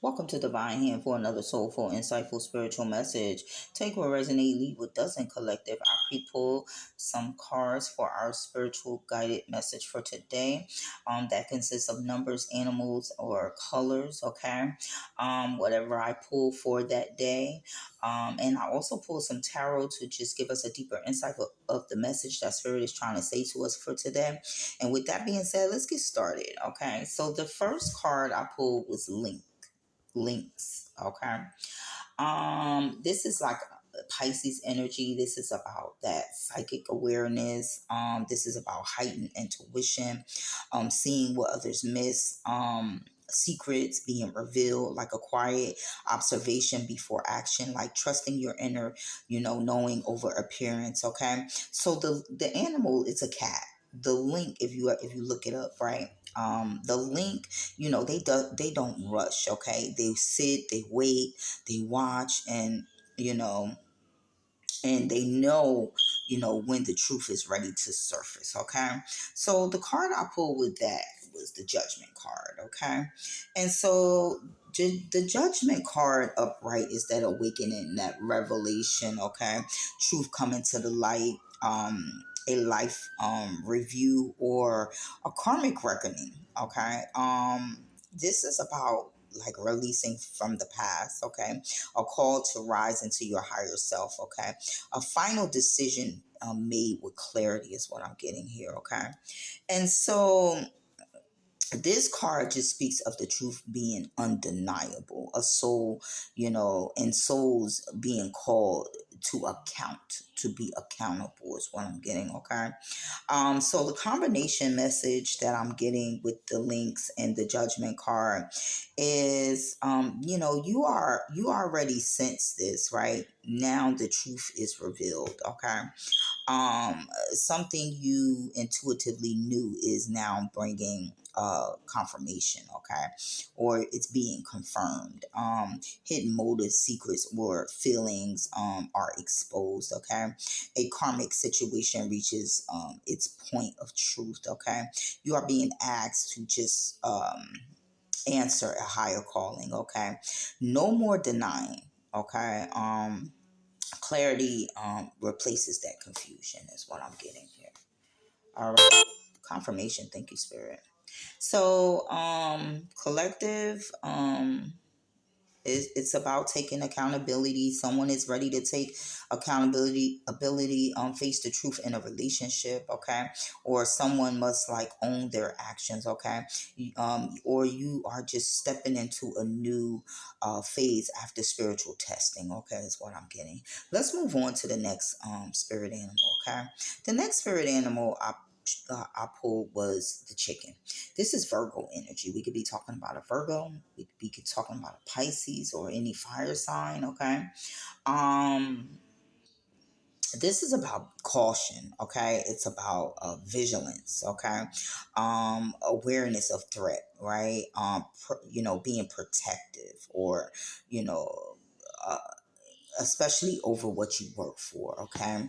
Welcome to Divine Hand for another soulful, insightful, spiritual message. Take what resonate, leave what doesn't. Collective. I pre-pull some cards for our spiritual guided message for today. That consists of numbers, animals, or colors. Okay. Whatever I pull for that day. And I also pull some tarot to just give us a deeper insight of the message that Spirit is trying to say to us for today. And with that being said, let's get started. Okay. So the first card I pulled was links. Okay. This is like Pisces energy. This is about that psychic awareness. This is about heightened intuition, seeing what others miss, secrets being revealed, like a quiet observation before action, like trusting your inner, knowing over appearance. Okay. So the animal is a cat. The link, if you look it up, right? The link, they don't rush. Okay, they sit, they wait, they watch, and you know and they know, when the truth is ready to surface. Okay, so the card I pulled with that was the Judgment card. Okay, and so the Judgment card upright is that awakening, that revelation. Okay, truth coming to the light, a life review, or a karmic reckoning. Okay, this is about like releasing from the past. Okay, a call to rise into your higher self. Okay, a final decision made with clarity is what I'm getting here. Okay, and so this card just speaks of the truth being undeniable, a soul, and souls being called to account, to be accountable is what I'm getting. Okay, so the combination message that I'm getting with the links and the Judgment card is, you already sense this, right? Now the truth is revealed. Okay, something you intuitively knew is now bringing confirmation. Okay, or it's being confirmed. Hidden motives, secrets, or feelings are exposed. Okay, a karmic situation reaches its point of truth. Okay, you are being asked to just answer a higher calling. Okay, no more denying. Okay, clarity replaces that confusion is what I'm getting here. All right, confirmation. Thank you, Spirit. So collective, it's about taking accountability. Someone is ready to take face the truth in a relationship. Okay, or someone must like own their actions. Okay, or you are just stepping into a new phase after spiritual testing. Okay, is what I'm getting. Let's move on to the next spirit animal. Okay, the next spirit animal I pulled was the chicken. This is Virgo energy. We could be talking about a Virgo. We could talking about a Pisces or any fire sign. Okay. Um, this is about caution. Okay, it's about vigilance. Okay, awareness of threat. Right. Being protective, or you know. Uh, especially over what you work for. Okay,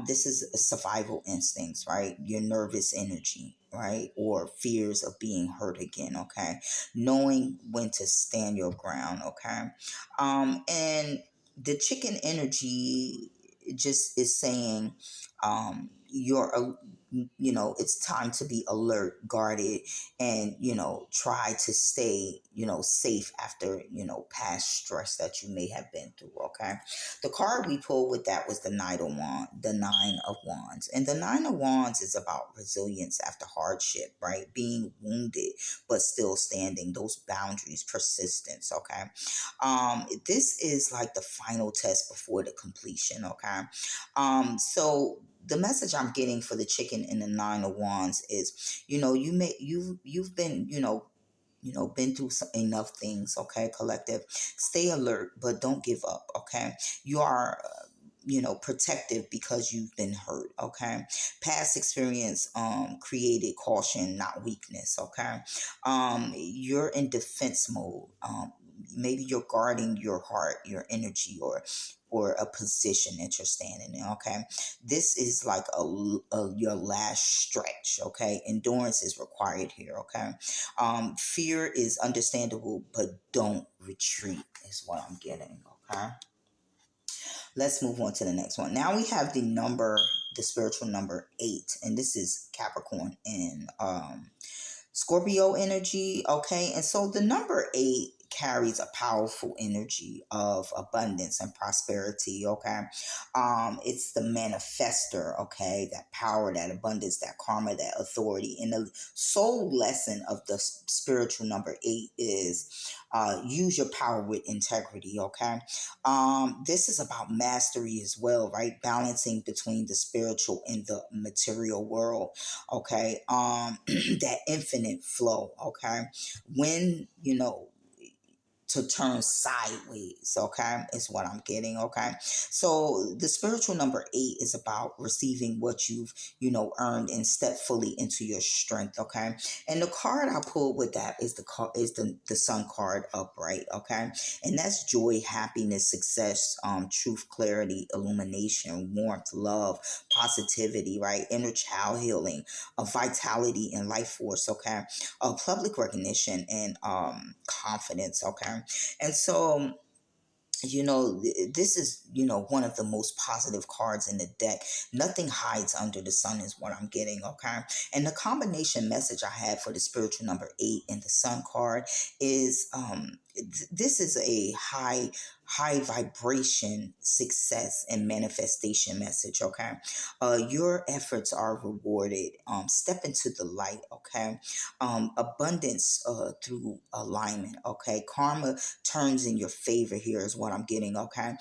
this is survival instincts, right? Your nervous energy, right? Or fears of being hurt again. Okay, knowing when to stand your ground. Okay, and the chicken energy just is saying, you're it's time to be alert, guarded, and try to stay safe after past stress that you may have been through. Okay, the card we pulled with that was the Nine of Wands, and the Nine of Wands is about resilience after hardship, right? Being wounded but still standing, those boundaries, persistence. Okay, this is like the final test before the completion. Okay, so the message I'm getting for the chicken in the Nine of Wands is, you've been, been through enough things. Okay, collective, stay alert, but don't give up. Okay, you are. Protective because you've been hurt. Okay, past experience created caution, not weakness. Okay, you're in defense mode. maybe you're guarding your heart, your energy, or a position that you're standing in. Okay, this is like your last stretch. Okay, endurance is required here. Okay, fear is understandable, but don't retreat is what I'm getting. Okay, let's move on to the next one. Now we have the spiritual number 8, and this is Capricorn and Scorpio energy. Okay, and so the number 8 carries a powerful energy of abundance and prosperity. Okay, it's the manifester. Okay, that power, that abundance, that karma, that authority. And the sole lesson of the spiritual number 8 is use your power with integrity. Okay, this is about mastery as well, right? Balancing between the spiritual and the material world. Okay, that infinite flow. Okay, when to turn sideways. Okay, is what I'm getting. Okay, so the spiritual number 8 is about receiving what you've earned and step fully into your strength. Okay, and the card I pulled with that is the sun card upright. Okay, and that's joy, happiness, success, truth, clarity, illumination, warmth, love, positivity, right? Inner child healing, vitality and life force. Okay, public recognition and confidence. Okay, and so this is one of the most positive cards in the deck. Nothing hides under the sun is what I'm getting. Okay, and the combination message I had for the spiritual number 8 and the sun card is this is a high vibration success and manifestation message. Okay, your efforts are rewarded. Step into the light. Okay, abundance through alignment. Okay, karma turns in your favor here is what I'm getting. Okay,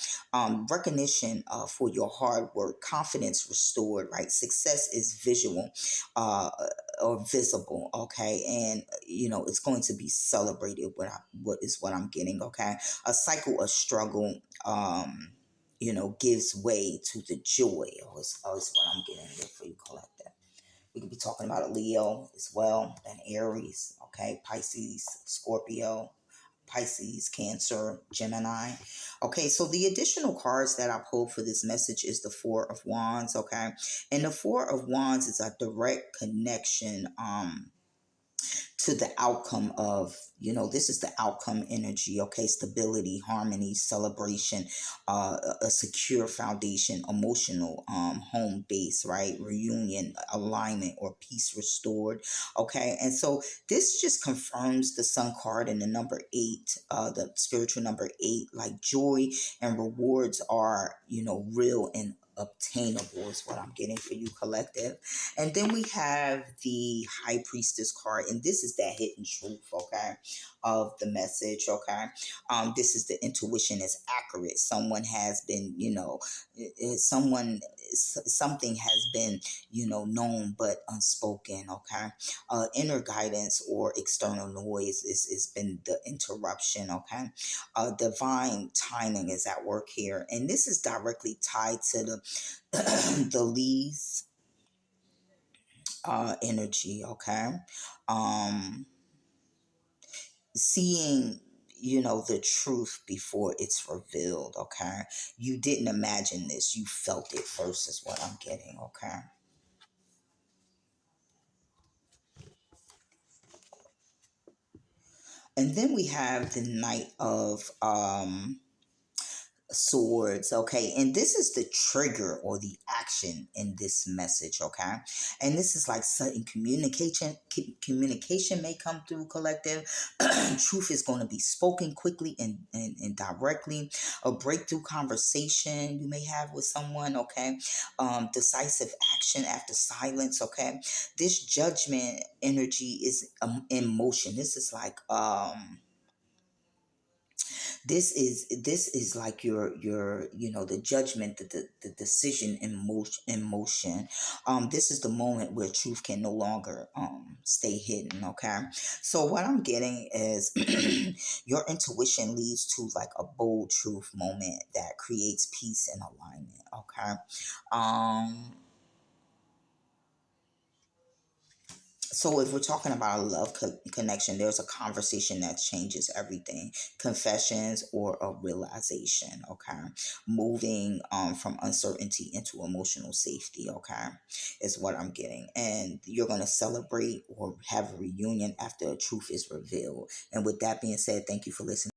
recognition for your hard work, confidence restored. Right, success is visual or visible. Okay, and it's going to be celebrated. What I'm getting. Okay, a cycle of struggle. Gives way to the joy. Is what I'm getting here for you, collective. We could be talking about a Leo as well, and Aries, okay, Pisces, Scorpio, Pisces, Cancer, Gemini. Okay, so the additional cards that I pulled for this message is the Four of Wands, okay? And the Four of Wands is a direct connection to the outcome of this is the outcome energy. Okay, stability, harmony, celebration, a secure foundation, emotional home base, right? Reunion, alignment, or peace restored. Okay, and so this just confirms the sun card and the number 8, the spiritual number 8, like joy and rewards are real and obtainable is what I'm getting for you, collective. And then we have the high priestess card, and this is that hidden truth, okay, of the message, okay. This is the intuition is accurate. Someone has been, something has been, known but unspoken, okay. Inner guidance or external noise is been the interruption, okay. Divine timing is at work here, and this is directly tied to the the leaves energy. Okay, um seeing the truth before it's revealed. Okay, you didn't imagine this, you felt it first is what I'm getting. Okay, and then we have the Knight of Swords. Okay, and this is the trigger or the action in this message. Okay, and this is like sudden communication may come through, collective. Truth is going to be spoken quickly and directly. A breakthrough conversation you may have with someone. Okay, decisive action after silence. Okay, this judgment energy is in motion. This is like this is like your the judgment, the decision in motion. This is the moment where truth can no longer stay hidden. Okay, so what I'm getting is your intuition leads to like a bold truth moment that creates peace and alignment. Okay, um So if we're talking about a love connection, there's a conversation that changes everything. Confessions or a realization. Okay, moving from uncertainty into emotional safety. Okay, is what I'm getting. And you're going to celebrate or have a reunion after a truth is revealed. And with that being said, thank you for listening.